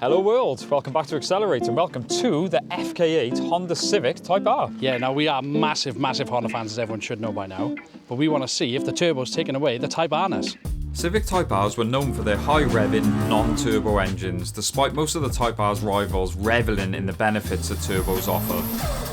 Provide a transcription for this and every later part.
Hello world, welcome back to Accelerate and welcome to the FK8 Honda Civic Type R. Yeah, now we are massive Honda fans, as everyone should know by now, but we want to see if the turbo's taken away the Type R-ness. Civic Type Rs were known for their high revving, non-turbo engines, despite most of the Type R's rivals reveling in the benefits that turbos offer.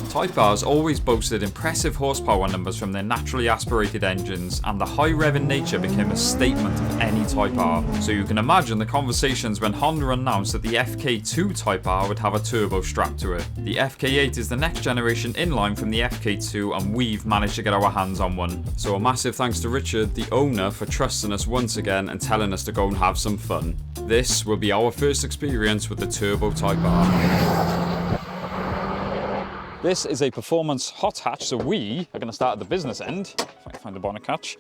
Type Rs always boasted impressive horsepower numbers from their naturally aspirated engines, and the high revving nature became a statement of any Type R. So you can imagine the conversations when Honda announced that the FK2 Type R would have a turbo strapped to it. The FK8 is the next generation inline from the FK2, and we've managed to get our hands on one. So a massive thanks to Richard, the owner, for trusting us once again and telling us to go and have some fun. This will be our first experience with the turbo Type R. This is a performance hot hatch, so we are going to start at the business end, if I can find the bonnet catch.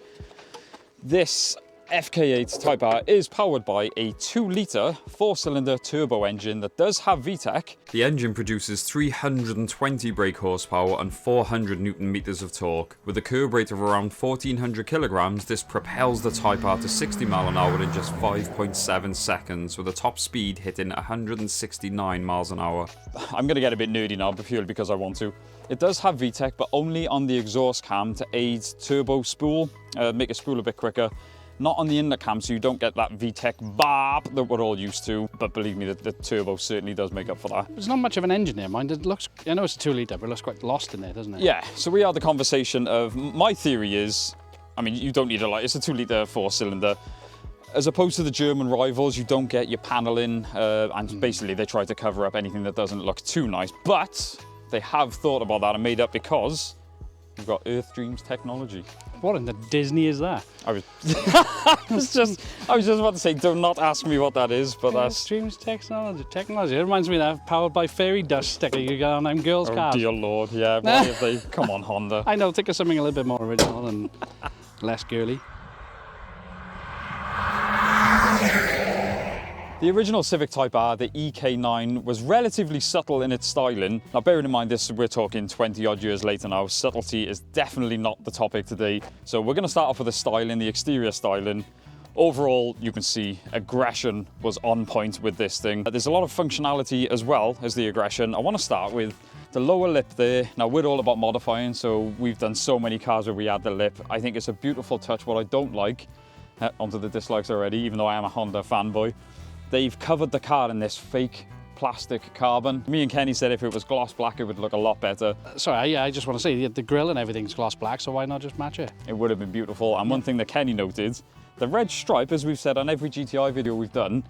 This FK8 Type R is powered by a 2-litre 4-cylinder turbo engine that does have VTEC. The engine produces 320 brake horsepower and 400 Newton meters of torque. With a curb rate of around 1400 kilograms, this propels the Type R to 60 miles an hour in just 5.7 seconds, with a top speed hitting 169 miles an hour. I'm going to get a bit nerdy now, purely because I want to. It does have VTEC, but only on the exhaust cam to aid turbo spool, make a spool a bit quicker. Not on the inlet cam, so you don't get that VTEC bop that we're all used to. But believe me, the turbo certainly does make up for that. There's not much of an engine here, mind. It looks, I know it's a 2-litre, but it looks quite lost in there, doesn't it? Yeah, so we had the conversation of, my theory is, I mean, you don't need it's a 2-litre 4-cylinder. As opposed to the German rivals, you don't get your paneling, and basically they try to cover up anything that doesn't look too nice. But they have thought about that and made up because we've got Earth Dreams technology. What in the Disney is that? I was just about to say, do not ask me what that is, but that's... Dreams technology. It reminds me of that powered by fairy dust sticker you got on them girls' cars. Oh dear Lord, yeah, why have they... Come on, Honda. I know, think of something a little bit more original and less girly. The original Civic Type R, the EK9, was relatively subtle in its styling. Now bearing in mind this, we're talking 20 odd years later now, subtlety is definitely not the topic today. So we're going to start off with the styling, the exterior styling. Overall, you can see aggression was on point with this thing. There's a lot of functionality as well as the aggression. I want to start with the lower lip there. Now we're all about modifying, so we've done so many cars where we add the lip. I think it's a beautiful touch. What I don't like, onto the dislikes already, even though I am a Honda fanboy, they've covered the car in this fake plastic carbon. Me and Kenny said if it was gloss black, it would look a lot better. Sorry, yeah, I just want to say the grille and everything's gloss black, so why not just match it? It would have been beautiful. And one thing that Kenny noted, the red stripe, as we've said on every GTI video we've done,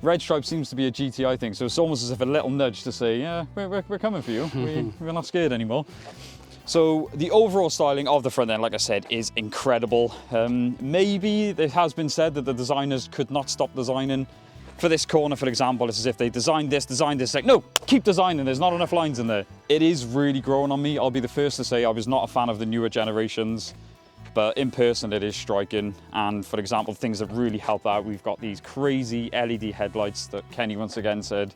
red stripe seems to be a GTI thing. So it's almost as if a little nudge to say, yeah, we're coming for you. We're not scared anymore. So the overall styling of the front end, like I said, is incredible. Maybe it has been said that the designers could not stop designing. For this corner, for example, it's as if they designed this, like, no, keep designing, there's not enough lines in there. It is really growing on me. I'll be the first to say I was not a fan of the newer generations, but in person it is striking. And for example, things that really help out, we've got these crazy LED headlights that Kenny once again said,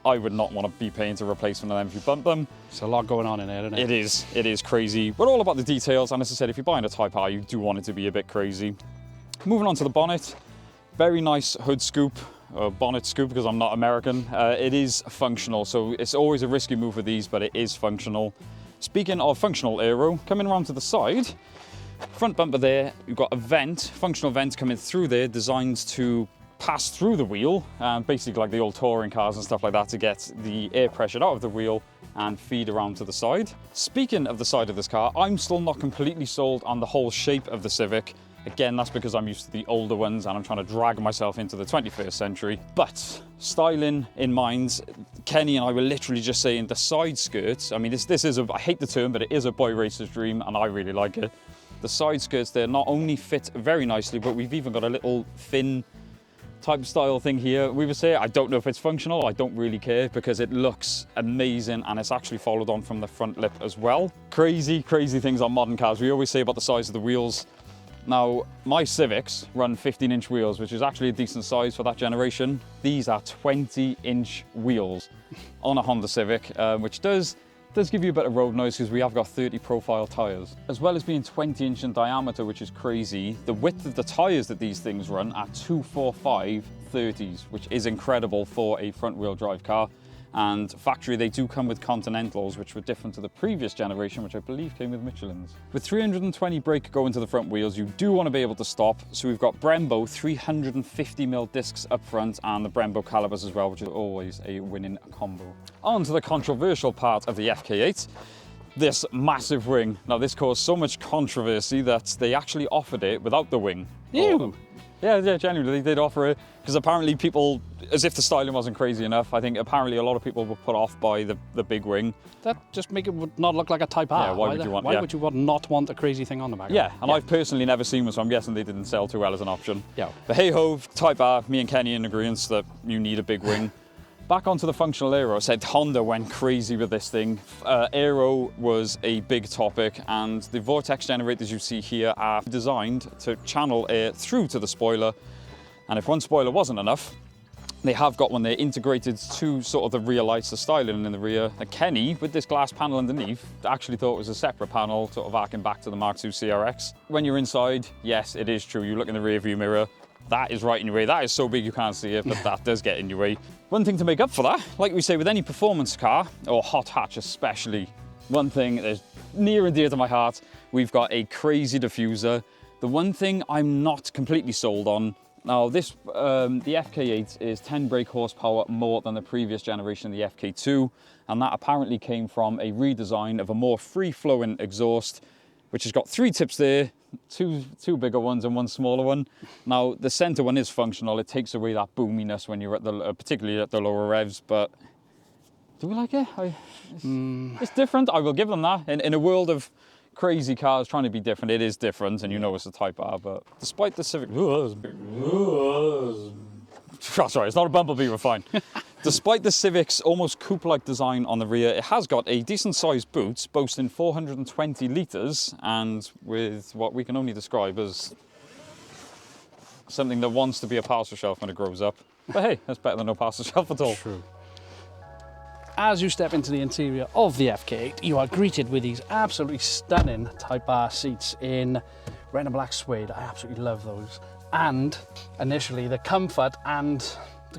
I would not want to be paying to replace one of them if you bump them. There's a lot going on in there, isn't it? It is crazy. We're all about the details, and as I said, if you're buying a Type R, you do want it to be a bit crazy. Moving on to the bonnet, very nice hood scoop. Bonnet scoop because I'm not American. It is functional, so it's always a risky move with these, but it is functional. Speaking of functional aero, coming around to the side, front bumper there, you've got a vent, functional vent coming through there, designed to pass through the wheel, basically like the old touring cars and stuff like that, to get the air pressure out of the wheel and feed around to the side. Speaking of the side of this car, I'm still not completely sold on the whole shape of the Civic. Again, that's because I'm used to the older ones and I'm trying to drag myself into the 21st century. But styling in mind, Kenny and I were literally just saying the side skirts. I mean, this is I hate the term, but it is a boy racer's dream and I really like it. The side skirts there not only fit very nicely, but we've even got a little fin type style thing here. We would say, I don't know if it's functional, I don't really care because it looks amazing and it's actually followed on from the front lip as well. Crazy, crazy things on modern cars. We always say about the size of the wheels. Now, my Civics run 15-inch wheels, which is actually a decent size for that generation. These are 20-inch wheels on a Honda Civic, which does give you a bit of road noise because we have got 30 profile tyres. As well as being 20-inch in diameter, which is crazy, the width of the tyres that these things run are 245 30s, which is incredible for a front-wheel drive car. And factory, they do come with Continentals, which were different to the previous generation, which I believe came with Michelins. With 320 brake going to the front wheels, you do want to be able to stop. So we've got Brembo 350mm discs up front and the Brembo calipers as well, which is always a winning combo. On to the controversial part of the FK8. This massive wing. Now this caused so much controversy that they actually offered it without the wing. Ew. Yeah, genuinely, they did offer it because apparently people, as if the styling wasn't crazy enough, I think apparently a lot of people were put off by the big wing. That just make it not look like a Type R. Yeah, why would you want? Why would you not want a crazy thing on the back? Yeah, and I've personally never seen one, so I'm guessing they didn't sell too well as an option. Yeah. But hey ho, Type R, me and Kenny in agreement that you need a big wing. Back onto the functional aero, I said Honda went crazy with this thing. Aero was a big topic, and the vortex generators you see here are designed to channel air through to the spoiler. And if one spoiler wasn't enough, they have got one there integrated to sort of the rear lights, the styling in the rear. And Kenny, with this glass panel underneath, actually thought it was a separate panel, sort of arcing back to the Mark II CRX. When you're inside, yes, it is true. You look in the rear view mirror, that is right in your way. That is so big you can't see it, but that does get in your way. One thing to make up for that, like we say with any performance car, or hot hatch especially, one thing that is near and dear to my heart, we've got a crazy diffuser. The one thing I'm not completely sold on, now this, the FK8 is 10 brake horsepower more than the previous generation, the FK2, and that apparently came from a redesign of a more free-flowing exhaust, which has got 3 tips there, two bigger ones and one smaller one. Now the center one is functional. It takes away that boominess when you're at the, particularly at the lower revs. But do we like it? It's different. I will give them that. In a world of crazy cars trying to be different, it is different, and you know it's a Type R. But despite the Civic, sorry, it's not a Bumblebee. We're fine. Despite the Civic's almost coupe-like design on the rear, it has got a decent-sized boot, boasting 420 litres, and with what we can only describe as something that wants to be a parcel shelf when it grows up. But hey, that's better than no parcel shelf at all. True. As you step into the interior of the FK8, you are greeted with these absolutely stunning Type R seats in red and black suede. I absolutely love those. And initially, the comfort and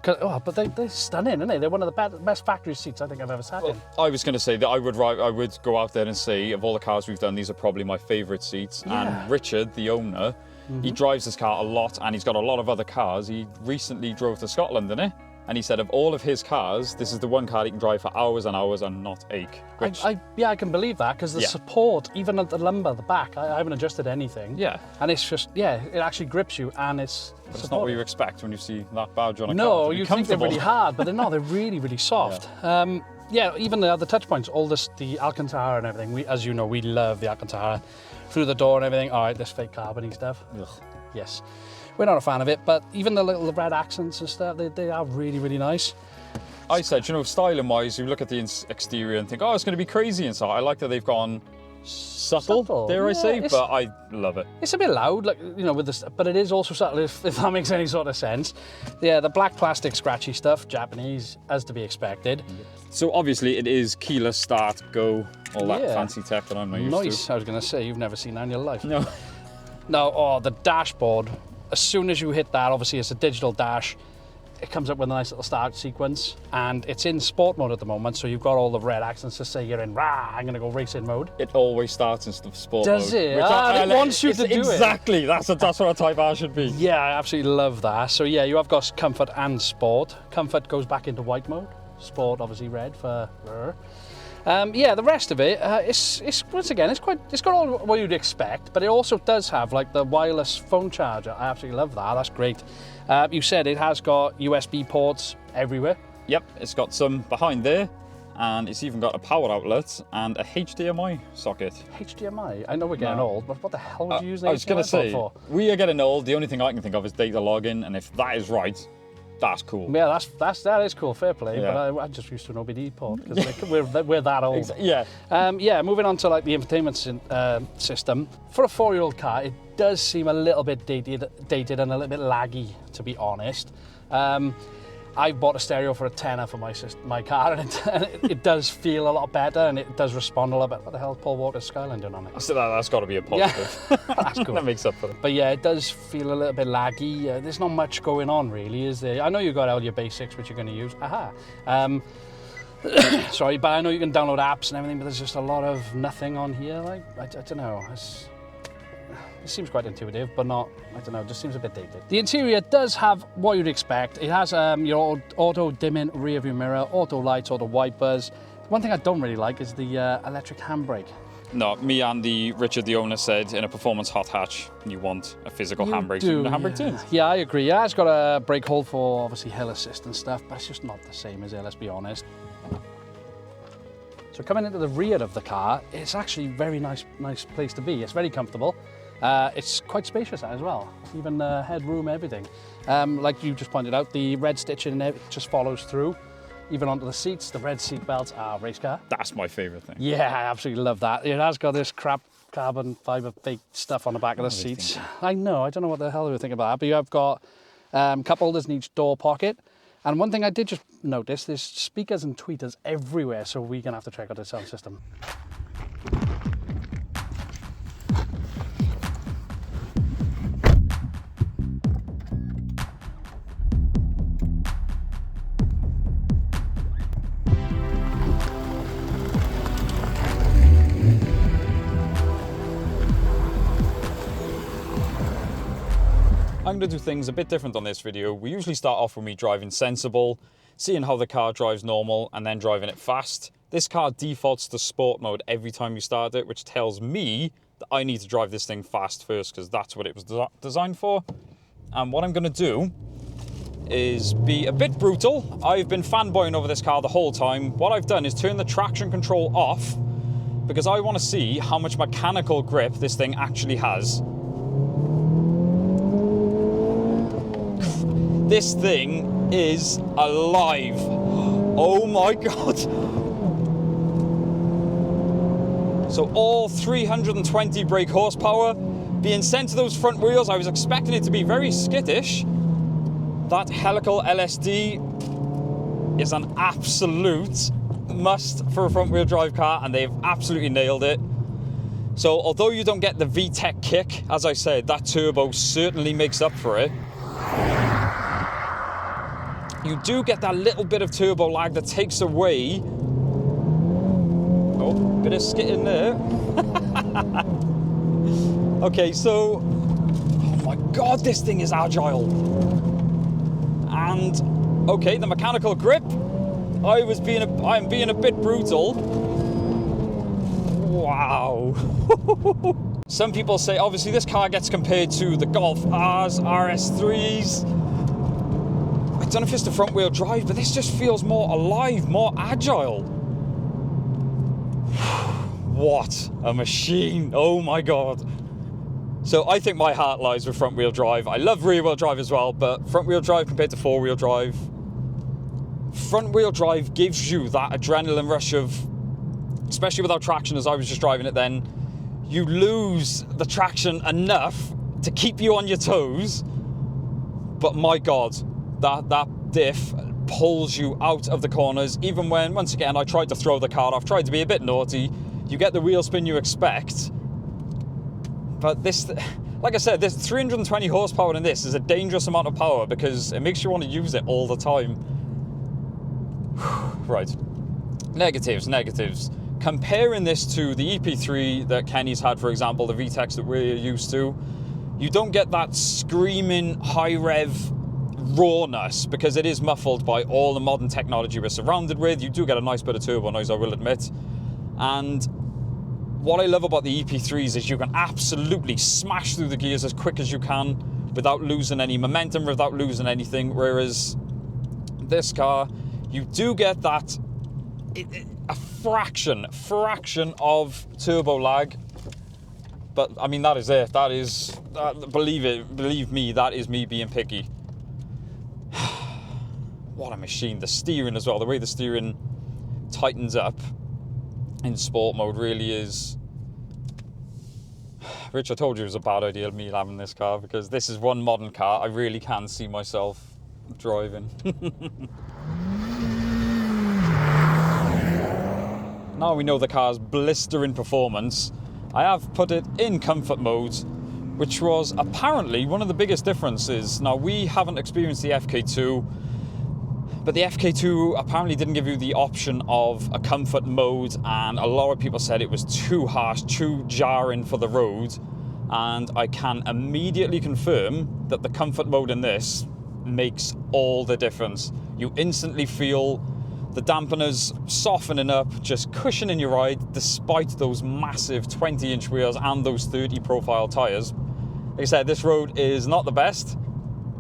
but they're stunning, aren't they? They're one of the best factory seats I think I've ever sat in. I was going to say that I would go out there and say, of all the cars we've done, these are probably my favourite seats. Yeah. And Richard, the owner, he drives this car a lot, and he's got a lot of other cars. He recently drove to Scotland, didn't he? And he said of all of his cars, this is the one car he can drive for hours and hours and not ache. Which, I can believe that, because the support, even at the lumbar, the back, I haven't adjusted anything. Yeah. And it's just, it actually grips you, and it's But it's not what you expect when you see that badge on a car. No, you think they're really hard, but they're not. They're really, really soft. Even the touch points, all this, the Alcantara and everything. As you know, we love the Alcantara. Through the door and everything. All right, this fake carbony stuff. Ugh. Yes. We're not a fan of it, but even the little red accents and stuff, they are really, really nice. I said, styling-wise, you look at the exterior and think, oh, it's going to be crazy inside. I like that they've gone subtle, dare I say, but I love it. It's a bit loud, with this, but it is also subtle, if that makes any sort of sense. Yeah, the black plastic scratchy stuff, Japanese, as to be expected. So obviously it is keyless start, go, all that fancy tech that I'm not used to. Nice, I was going to say, you've never seen that in your life. No. No, the dashboard. As soon as you hit that, obviously it's a digital dash, it comes up with a nice little start sequence, and it's in sport mode at the moment, so you've got all the red accents to say you're in, I'm going to go racing mode. It always starts in sport Does mode. Does it? It wants you to do exactly. Exactly, that's what a Type R should be. Yeah, I absolutely love that. So yeah, you have got comfort and sport. Comfort goes back into white mode, sport obviously red for... the rest of it, it's once again, it's got all what you'd expect, but it also does have like the wireless phone charger. I absolutely love that. That's great. You said it has got USB ports everywhere. Yep, it's got some behind there, and it's even got a power outlet and a HDMI socket. HDMI? I know we're getting old, but what the hell would you use an HDMI for? We are getting old. The only thing I can think of is data login, and if that is right, that's cool. Yeah, that is cool. Fair play. Yeah. But I just used to an OBD port because we're that old. Yeah. Moving on to like the infotainment system for a 4-year-old car, it does seem a little bit dated and a little bit laggy, to be honest. I've bought a stereo for a tenner for my car, and it does feel a lot better, and it does respond a lot better. What the hell is Paul Walker's Skyline doing on it? So that's got to be a positive. Yeah, that's good. That makes up for it. But yeah, it does feel a little bit laggy. There's not much going on really, is there? I know you've got all your basics which you're going to use. Aha. Sorry, but I know you can download apps and everything, but there's just a lot of nothing on here. Like, I don't know. It seems quite intuitive, but not, I don't know, it just seems a bit dated. The interior does have what you'd expect. It has your auto dimming rear view mirror, auto lights, auto wipers. One thing I don't really like is the electric handbrake. No, me and Richard, the owner, said in a performance hot hatch, you want a physical handbrake. Do, the handbrake turns. Yeah, I agree. Yeah, it's got a brake hold for obviously hill assist and stuff, but it's just not the same as it, let's be honest. So coming into the rear of the car, it's actually a very nice place to be. It's very comfortable. It's quite spacious as well, even headroom, everything. Like you just pointed out, the red stitching just follows through, even onto the seats. The red seat belts are race car. That's my favourite thing. Yeah, I absolutely love that. It has got this crap carbon fibre fake stuff on the back of the seats. I know, I don't know what the hell they were thinking about that, but you have got cup holders in each door pocket. And one thing I did just notice, there's speakers and tweeters everywhere, so we're going to have to check out the sound system. I'm going to do things a bit different on this video. We usually start off with me driving sensible, seeing how the car drives normal, and then driving it fast. This car defaults to sport mode every time you start it, which tells me that I need to drive this thing fast first, because that's what it was designed for. And what I'm going to do is be a bit brutal. I've been fanboying over this car the whole time. What I've done is turn the traction control off, because I want to see how much mechanical grip this thing actually has. This thing is alive. Oh my God. So all 320 brake horsepower being sent to those front wheels. I was expecting it to be very skittish. That helical LSD is an absolute must for a front wheel drive car, and they've absolutely nailed it. So although you don't get the VTEC kick, as I said, that turbo certainly makes up for it. You do get that little bit of turbo lag that takes away. Oh, bit of skit in there. Okay, so, oh my God, this thing is agile. And okay, the mechanical grip. I'm being a bit brutal. Wow. Some people say, obviously, this car gets compared to the Golf Rs, RS3s. I don't know if it's the front wheel drive, but this just feels more alive, more agile. What a machine. Oh my God. So I think my heart lies with front wheel drive. I love rear wheel drive as well, but front wheel drive compared to four wheel drive. Front wheel drive gives you that adrenaline rush of, especially without traction as I was just driving it then, you lose the traction enough to keep you on your toes. But my God, that diff pulls you out of the corners, even when, once again, I tried to throw the car off, tried to be a bit naughty. You get the wheel spin you expect. But this, like I said, this 320 horsepower in this is a dangerous amount of power because it makes you want to use it all the time. Right. Negatives. Comparing this to the EP3 that Kenny's had, for example, the VTECs that we're used to, you don't get that screaming high rev rawness because it is muffled by all the modern technology we're surrounded with. You do get a nice bit of turbo noise, I will admit. And what I love about the EP3s is you can absolutely smash through the gears as quick as you can without losing any momentum, without losing anything, whereas this car, you do get that a fraction of turbo lag. But I mean, that is it. That is, believe me, that is me being picky. What a machine. The steering as well, the way the steering tightens up in sport mode really is... Rich, I told you it was a bad idea of me having this car because this is one modern car I really can see myself driving. Now we know the car's blistering performance, I have put it in comfort mode, which was apparently one of the biggest differences. Now, we haven't experienced the FK2, but the FK2 apparently didn't give you the option of a comfort mode, and a lot of people said it was too harsh, too jarring for the road. And I can immediately confirm that the comfort mode in this makes all the difference. You instantly feel the dampeners softening up, just cushioning your ride, despite those massive 20-inch wheels and those 30 profile tyres. Like I said, this road is not the best.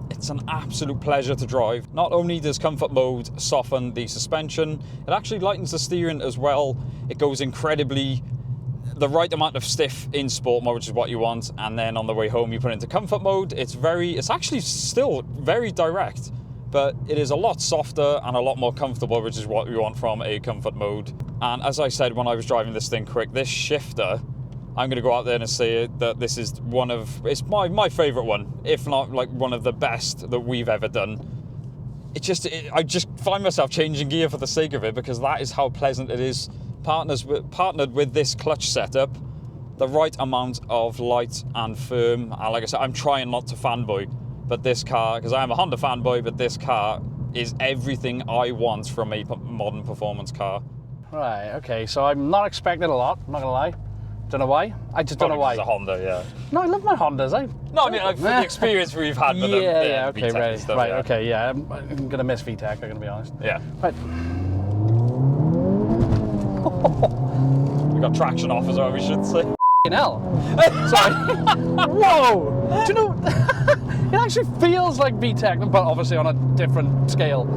It's an absolute pleasure to drive. Not only does comfort mode soften the suspension, it actually lightens the steering as well. It goes incredibly, the right amount of stiff in sport mode, which is what you want, and then on the way home you put it into comfort mode. It's actually still very direct, but it is a lot softer and a lot more comfortable, which is what we want from a comfort mode. And as I said when I was driving this thing quick, this shifter, I'm going to go out there and say that this is it's my favourite one, if not like one of the best that we've ever done. I just find myself changing gear for the sake of it, because that is how pleasant it is. Partnered with this clutch setup, the right amount of light and firm. And like I said, I'm trying not to fanboy, but this car, because I am a Honda fanboy, but this car is everything I want from a modern performance car. Right, okay, so I'm not expecting a lot, I'm not gonna lie. Don't know why. I just don't know why. It's a Honda, yeah. No, I love my Hondas. No, I mean, like, for the experience we've had with them. Yeah, okay, VTEC right, stuff, right, yeah. okay, yeah. I'm gonna miss VTEC, I'm gonna be honest. Yeah. Right. We got traction off as well, we should say. F***ing hell. Sorry. Whoa! Do you know, it actually feels like VTEC, but obviously on a different scale.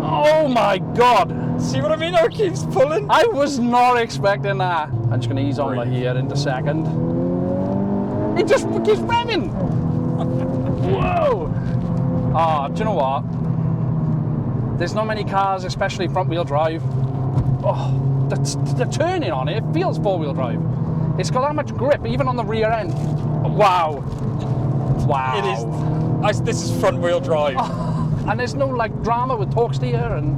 Oh my God! See what I mean? How it keeps pulling? I was not expecting that. I'm just going to ease on my here into second. It just keeps revving! Whoa! Oh, do you know what? There's not many cars, especially front wheel drive. Oh, the turning on it feels four wheel drive. It's got that much grip, even on the rear end. Wow. Wow. It is. This is front wheel drive. Oh, and there's no like drama with torque steer and.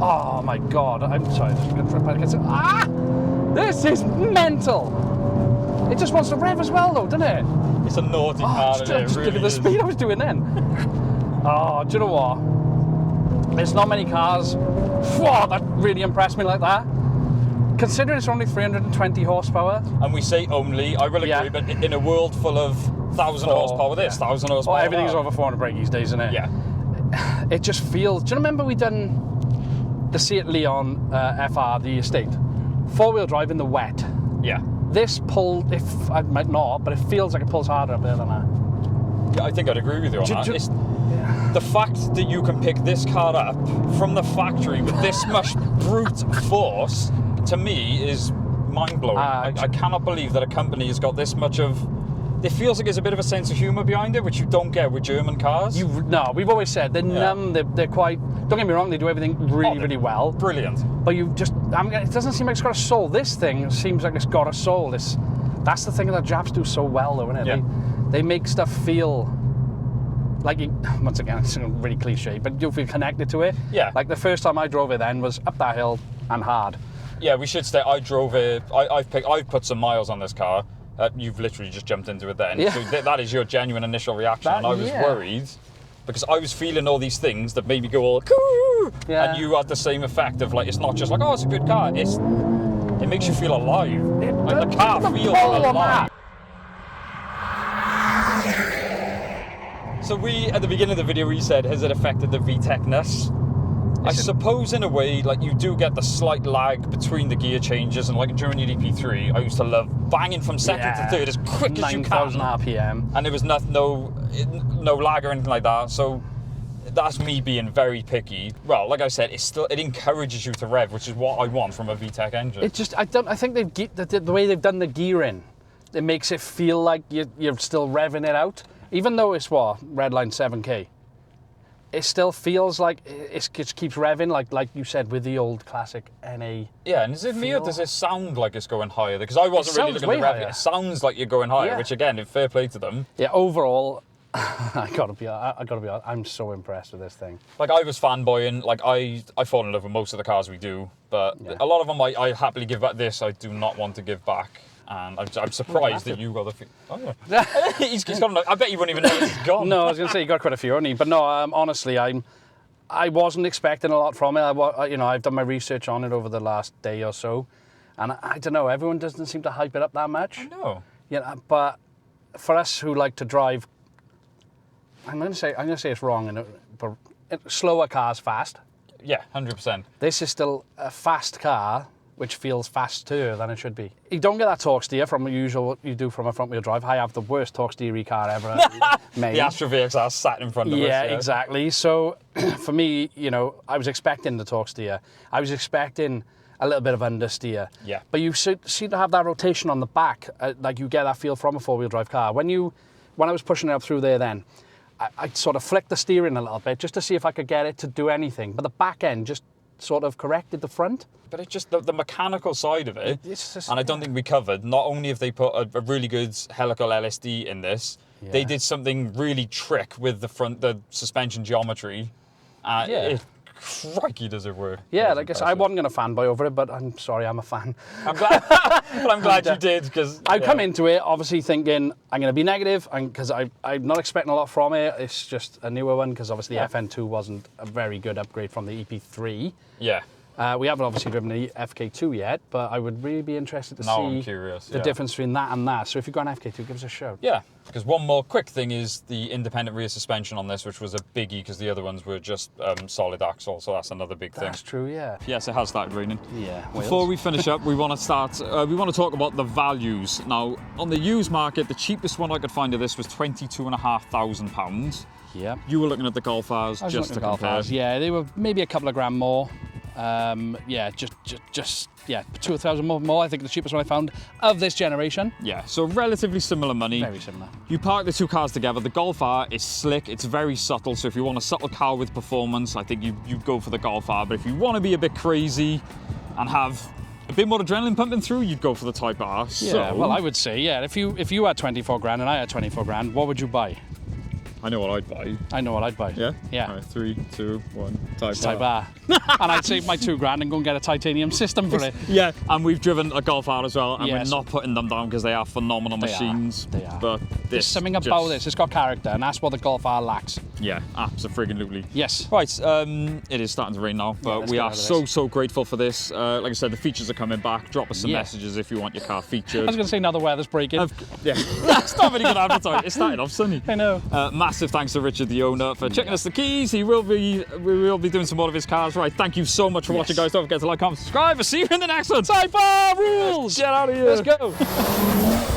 Oh my God. I'm sorry, just going to trip back. Ah! This is mental. It just wants to rev as well, though, doesn't it? It's a naughty car, just really look at the speed I was doing then. Oh, do you know what? There's not many cars that really impressed me like that. Considering it's only 320 horsepower. And we say only, I will agree, but in a world full of 1,000 horsepower, this 1,000 horsepower. Well, everything's over 400 brake these days, isn't it? Yeah. It just feels. Do you remember we done the Seat Leon FR, the estate? Four-wheel drive in the wet. Yeah. This pull, if I might not, but it feels like it pulls harder up there than that. Yeah, I think I'd agree with you on that. The fact that you can pick this car up from the factory with this much brute force, to me, is mind-blowing. I cannot believe that a company has got this much of... It feels like there's a bit of a sense of humour behind it, which you don't get with German cars. No, we've always said they're numb, they're quite... Don't get me wrong, they do everything really well. Brilliant. But you just... it doesn't seem like it's got a soul. This thing seems like it's got a soul. That's the thing that Japs do so well, though, isn't it? Yeah. They make stuff feel... like, once again, it's really cliche, but you feel connected to it. Yeah. Like the first time I drove it then was up that hill and hard. Yeah, we should say I drove it. I've put some miles on this car. You've literally just jumped into it then. Yeah. So that is your genuine initial reaction, and I was worried because I was feeling all these things that made me go all coo, and you had the same effect of like it's not just like it's a good car. It makes you feel alive. Like the car feels alive. So at the beginning of the video, we said, has it affected the VTEC-ness? I suppose in a way, like you do get the slight lag between the gear changes, and like during your EP3, I used to love banging from second to third as quick as you can. 9,000 RPM. And there was no lag or anything like that, so that's me being very picky. Well, like I said, it encourages you to rev, which is what I want from a VTEC engine. It just, I think the way they've done the gearing, it makes it feel like you're still revving it out. Even though it's redline 7K, it still feels like it just keeps revving, like you said with the old classic NA. Yeah, and is it me or does it sound like it's going higher? Because I wasn't really looking at the rev. It sounds like you're going higher, which again, fair play to them. Yeah, overall, I gotta be honest, I'm so impressed with this thing. Like, I was fanboying. Like, I fall in love with most of the cars we do, but Yeah. a lot of them I happily give back. This I do not want to give back. And I'm surprised that you got the... Oh, yeah. he's got... I bet you wouldn't even know he's gone. No, I was going to say, you got quite a few, haven't you? But no, honestly, I wasn't expecting a lot from it. I've done my research on it over the last day or so. And I don't know, everyone doesn't seem to hype it up that much. I know. Yeah, but for us who like to drive... I'm going to say it's wrong, but slower cars fast. Yeah, 100%. This is still a fast car, which feels faster than it should be. You don't get that torque steer from the usual you do from a front-wheel drive. I have the worst torque steery car ever made. The Astra VXR sat in front of us. Yeah, exactly. So for me, I was expecting the torque steer. I was expecting a little bit of understeer. Yeah. But you seem to have that rotation on the back, like you get that feel from a four-wheel drive car. When I was pushing it up through there then, I sort of flicked the steering a little bit just to see if I could get it to do anything. But the back end just sort of corrected the front. But it's just the mechanical side of it, Just, and I don't think we covered, not only have they put a really good helical LSD in this, they did something really trick with the suspension geometry. Crikey, does it work. Yeah, I guess I wasn't going to fanboy over it, but I'm sorry, I'm a fan. I'm glad, but I'm glad you did, because... I come into it obviously thinking I'm going to be negative, because I'm not expecting a lot from it. It's just a newer one, because obviously the FN2 wasn't a very good upgrade from the EP3. Yeah. We haven't obviously driven the FK2 yet, but I would really be interested to Now I'm see curious, the difference between that and that. So if you've got an FK2, give us a shout. Yeah, because one more quick thing is the independent rear suspension on this, which was a biggie because the other ones were just solid axle, so that's another big thing. That's true, yeah. Yes, it has started raining. Yeah. Before we finish up, we want to talk about the values. Now, on the used market, the cheapest one I could find of this was £22,500. Yeah. You were looking at the Golf R's just to compare. Yeah, they were maybe a couple of grand more. Just 2,000 more. I think the cheapest one I found of this generation. Yeah, so relatively similar money. Very similar. You park the two cars together. The Golf R is slick. It's very subtle. So if you want a subtle car with performance, I think you go for the Golf R. But if you want to be a bit crazy and have a bit more adrenaline pumping through, you'd go for the Type R. Yeah, well, I would say, if you had 24 grand and I had 24 grand, what would you buy? I know what I'd buy. I know what I'd buy. Yeah? Yeah. All right, 3, 2, 1, Type R. And I'd save my 2 grand and go and get a titanium system for it. Yeah, and we've driven a Golf R as well, and Yes. we're not putting them down because they are phenomenal machines. They are. But There's something about this. It's got character, and that's what the Golf R lacks. Yeah, absolutely. Yes. Right, it is starting to rain now, but we are so grateful for this. Like I said, the features are coming back. Drop us some messages if you want your car featured. I was going to say now the weather's breaking. Yeah, that's not very good advertising. It started off sunny. I know. Massive thanks to Richard, the owner, for checking us the keys. We will be doing some more of his cars. Right, thank you so much for watching, guys. Don't forget to like, comment, subscribe. I'll see you in the next one. Type R rules! Get out of here. Let's go.